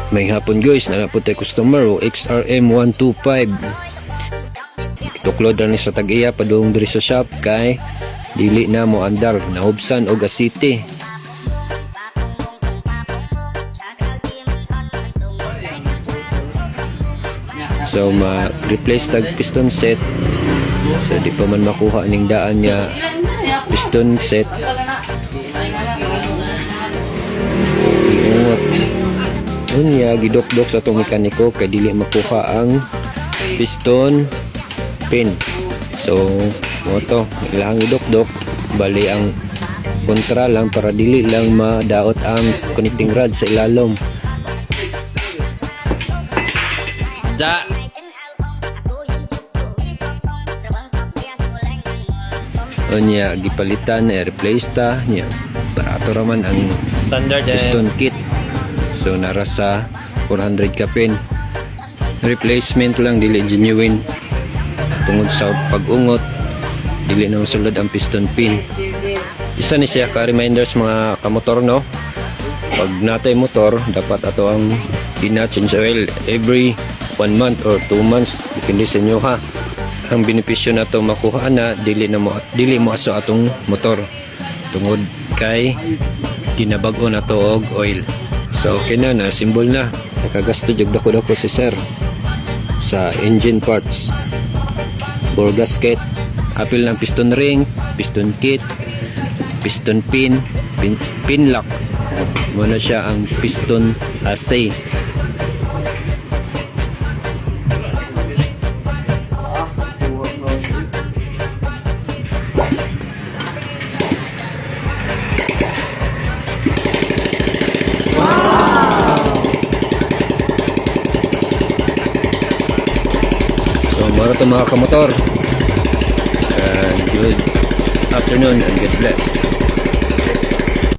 May hapon guys, napot tayo customer o XRM 125. Tuklod na ni sa tag-iya padung diri sa shop kay dili na mo andar naubsan og asiti. So ma-replace tag piston set. So di pa man makuha ning daan niya piston set. Unya gidok-dok sa itong mekaniko kay dili makuha ang piston pin. So mo to ilang gidok-dok bali ang kontra lang para dili lang madaot ang connecting rod sa ilalom. Da unya gipalitan replace ta nya barato raman ang Standard piston kit. So nara sa 400 ka pin. Replacement lang dili genuine. Tungod sa pag-ungot dili na masulod ang piston pin. Isa ni siya ka reminders mga kamotor no. Pag natay motor dapat ato ang ina-change oil every 1 month or 2 months depende sa inyo ha. Ang benepisyo na to makuha na dili mo aso atong motor tungod kay ginabag-o na to og oil. So okay na symbol na nakagasto jud dako si sir sa engine parts, bore gasket, apil ng piston ring, piston kit, piston pin, pin lock. Muna siya ang piston assay. Mara to mga kamotor, and good afternoon and God bless.